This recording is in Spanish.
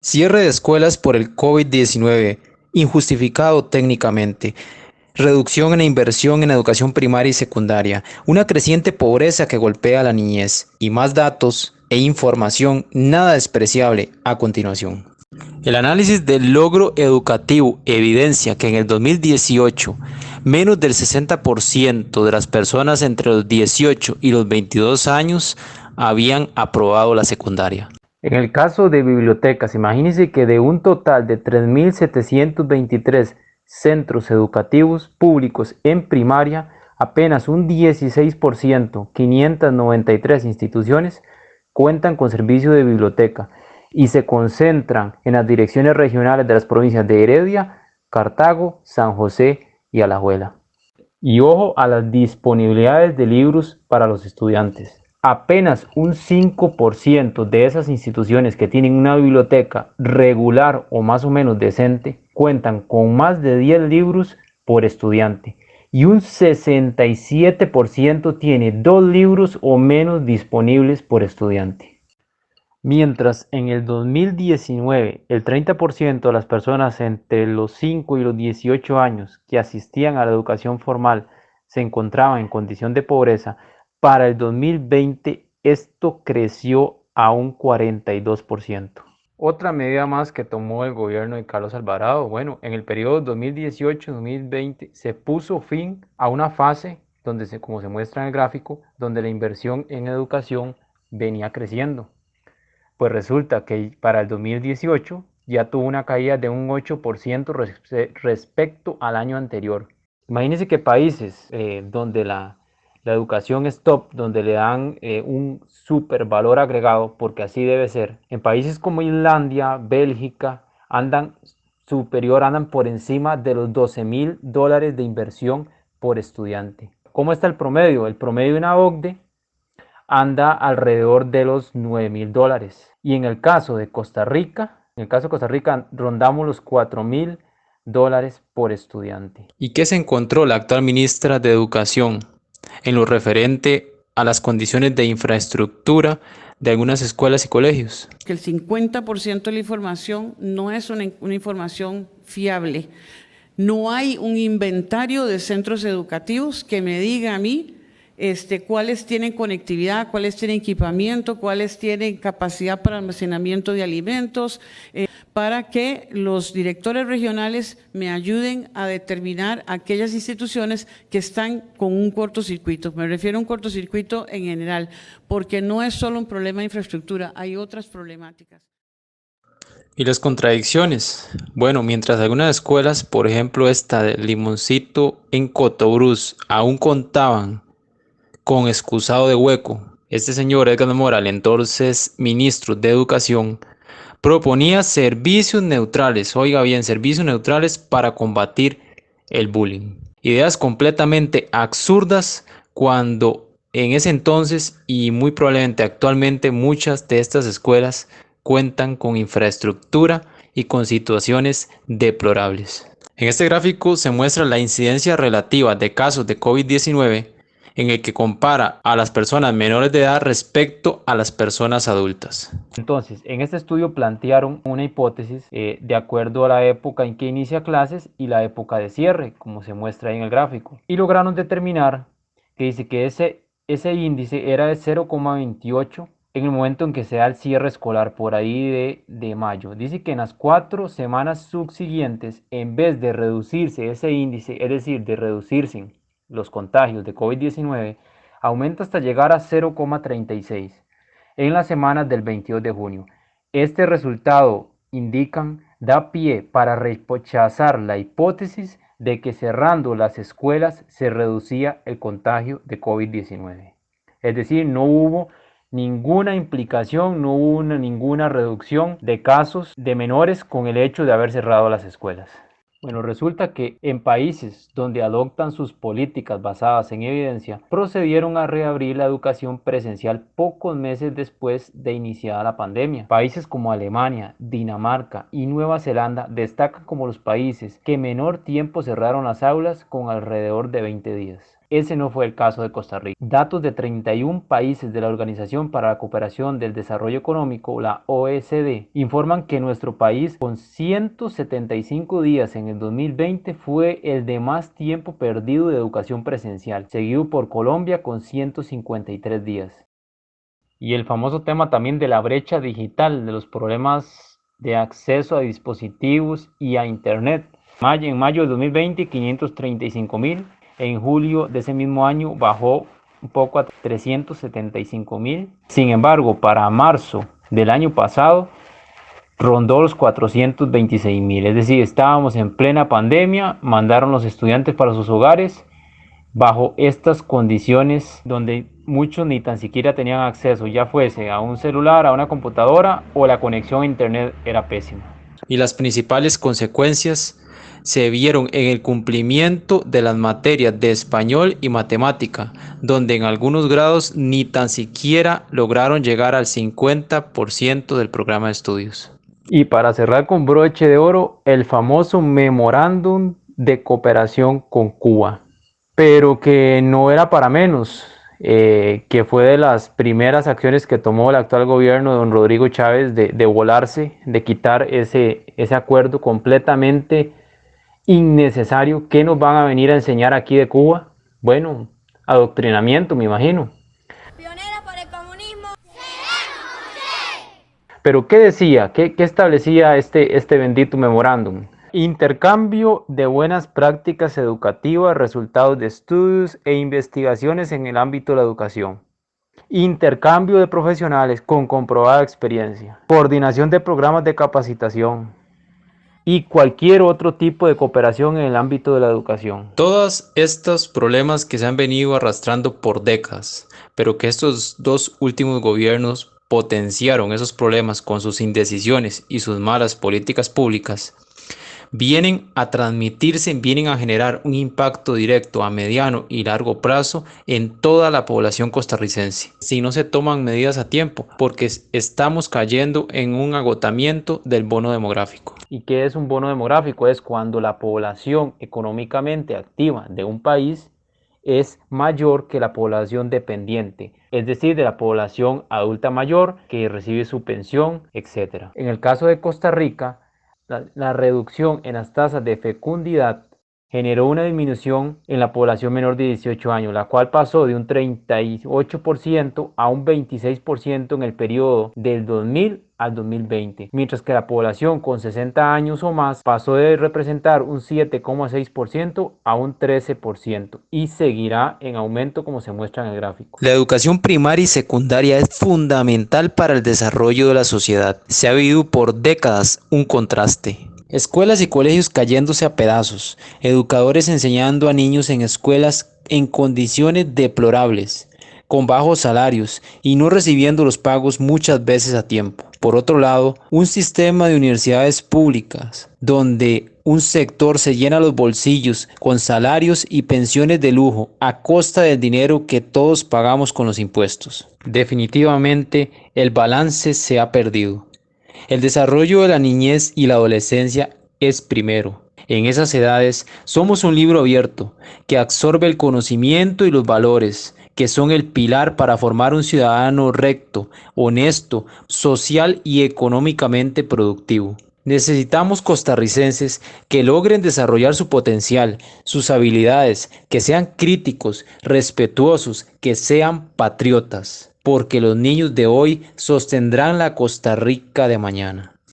Cierre de escuelas por el COVID-19, injustificado técnicamente. Reducción en la inversión en educación primaria y secundaria. Una creciente pobreza que golpea a la niñez. Y más datos e información nada despreciable a continuación. El análisis del logro educativo evidencia que en el 2018 menos del 60% de las personas entre los 18 y los 22 años habían aprobado la secundaria. En el caso de bibliotecas, imagínense que de un total de 3.723 centros educativos públicos en primaria, apenas un 16%, 593 instituciones, cuentan con servicio de biblioteca y se concentran en las direcciones regionales de las provincias de Heredia, Cartago, San José y Alajuela. Y ojo a las disponibilidades de libros para los estudiantes. Apenas un 5% de esas instituciones que tienen una biblioteca regular o más o menos decente cuentan con más de 10 libros por estudiante. Y un 67% tiene 2 libros o menos disponibles por estudiante. Mientras en el 2019 el 30% de las personas entre los 5 y los 18 años que asistían a la educación formal se encontraban en condición de pobreza, para el 2020 esto creció a un 42%. Otra medida más que tomó el gobierno de Carlos Alvarado, bueno, en el periodo 2018-2020 se puso fin a una fase donde, como se muestra en el gráfico, donde la inversión en educación venía creciendo. Pues resulta que para el 2018 ya tuvo una caída de un 8% respecto al año anterior. Imagínense que países donde la educación es top, donde le dan un super valor agregado, porque así debe ser. En países como Islandia, Bélgica, andan por encima de los $12.000 de inversión por estudiante. ¿Cómo está el promedio? El promedio de una OCDE anda alrededor de los $9.000. Y en el caso de Costa Rica rondamos los $4.000 por estudiante. ¿Y qué se encontró la actual ministra de Educación en lo referente a las condiciones de infraestructura de algunas escuelas y colegios? Que el 50% de la información no es una información fiable. No hay un inventario de centros educativos que me diga a mí cuáles tienen conectividad, cuáles tienen equipamiento, cuáles tienen capacidad para almacenamiento de alimentos, para que los directores regionales me ayuden a determinar aquellas instituciones que están con un cortocircuito. Me refiero a un cortocircuito en general, porque no es solo un problema de infraestructura, hay otras problemáticas. Y las contradicciones. Bueno, mientras algunas escuelas, por ejemplo esta de Limoncito en Cotobruz, aún contaban con excusado de hueco, este señor Edgar Moral, entonces ministro de Educación, proponía servicios neutrales, oiga bien, servicios neutrales para combatir el bullying. Ideas completamente absurdas cuando en ese entonces y muy probablemente actualmente muchas de estas escuelas cuentan con infraestructura y con situaciones deplorables. En este gráfico se muestra la incidencia relativa de casos de COVID-19 en el que compara a las personas menores de edad respecto a las personas adultas. Entonces, en este estudio plantearon una hipótesis de acuerdo a la época en que inicia clases y la época de cierre, como se muestra ahí en el gráfico. Y lograron determinar que dice que ese índice era de 0,28 en el momento en que se da el cierre escolar, por ahí de mayo. Dice que en las 4 semanas subsiguientes, en vez de reducirse ese índice, es decir, de reducirse los contagios de COVID-19, aumenta hasta llegar a 0,36 en las semanas del 22 de junio. Este resultado, indican, da pie para rechazar la hipótesis de que cerrando las escuelas se reducía el contagio de COVID-19. Es decir, no hubo ninguna implicación, no hubo ninguna reducción de casos de menores con el hecho de haber cerrado las escuelas. Bueno, resulta que en países donde adoptan sus políticas basadas en evidencia, procedieron a reabrir la educación presencial pocos meses después de iniciada la pandemia. Países como Alemania, Dinamarca y Nueva Zelanda destacan como los países que menor tiempo cerraron las aulas, con alrededor de 20 días. Ese no fue el caso de Costa Rica. Datos de 31 países de la Organización para la Cooperación del Desarrollo Económico, la OECD, informan que nuestro país, con 175 días en el 2020, fue el de más tiempo perdido de educación presencial, seguido por Colombia con 153 días. Y el famoso tema también de la brecha digital, de los problemas de acceso a dispositivos y a Internet. En mayo del 2020, 535.000. En julio de ese mismo año bajó un poco a 375.000. Sin embargo, para marzo del año pasado rondó los 426.000. Es decir, estábamos en plena pandemia, mandaron los estudiantes para sus hogares bajo estas condiciones donde muchos ni tan siquiera tenían acceso, ya fuese a un celular, a una computadora, o la conexión a internet era pésima. Y las principales consecuencias se vieron en el cumplimiento de las materias de español y matemática, donde en algunos grados ni tan siquiera lograron llegar al 50% del programa de estudios. Y para cerrar con broche de oro, el famoso memorándum de cooperación con Cuba, pero que no era para menos, que fue de las primeras acciones que tomó el actual gobierno de don Rodrigo Chávez de volarse, de quitar ese acuerdo completamente innecesario. ¿Qué nos van a venir a enseñar aquí de Cuba? Bueno, adoctrinamiento, me imagino. Pionera por el comunismo. Pero ¿qué decía? ¿Qué establecía este bendito memorándum? Intercambio de buenas prácticas educativas, resultados de estudios e investigaciones en el ámbito de la educación. Intercambio de profesionales con comprobada experiencia. Coordinación de programas de capacitación. Y cualquier otro tipo de cooperación en el ámbito de la educación. Todos estos problemas que se han venido arrastrando por décadas, pero que estos dos últimos gobiernos potenciaron esos problemas con sus indecisiones y sus malas políticas públicas, vienen a transmitirse, vienen a generar un impacto directo a mediano y largo plazo en toda la población costarricense, si no se toman medidas a tiempo, porque estamos cayendo en un agotamiento del bono demográfico. ¿Y qué es un bono demográfico? Es cuando la población económicamente activa de un país es mayor que la población dependiente, es decir, de la población adulta mayor que recibe su pensión, etc. En el caso de Costa Rica, la reducción en las tasas de fecundidad generó una disminución en la población menor de 18 años, la cual pasó de un 38% a un 26% en el periodo del 2000 al 2020, mientras que la población con 60 años o más pasó de representar un 7,6% a un 13% y seguirá en aumento como se muestra en el gráfico. La educación primaria y secundaria es fundamental para el desarrollo de la sociedad. Se ha vivido por décadas un contraste. Escuelas y colegios cayéndose a pedazos, educadores enseñando a niños en escuelas en condiciones deplorables, con bajos salarios y no recibiendo los pagos muchas veces a tiempo. Por otro lado, un sistema de universidades públicas donde un sector se llena los bolsillos con salarios y pensiones de lujo a costa del dinero que todos pagamos con los impuestos. Definitivamente, el balance se ha perdido. El desarrollo de la niñez y la adolescencia es primero. En esas edades somos un libro abierto que absorbe el conocimiento y los valores que son el pilar para formar un ciudadano recto, honesto, social y económicamente productivo. Necesitamos costarricenses que logren desarrollar su potencial, sus habilidades, que sean críticos, respetuosos, que sean patriotas, porque los niños de hoy sostendrán la Costa Rica de mañana.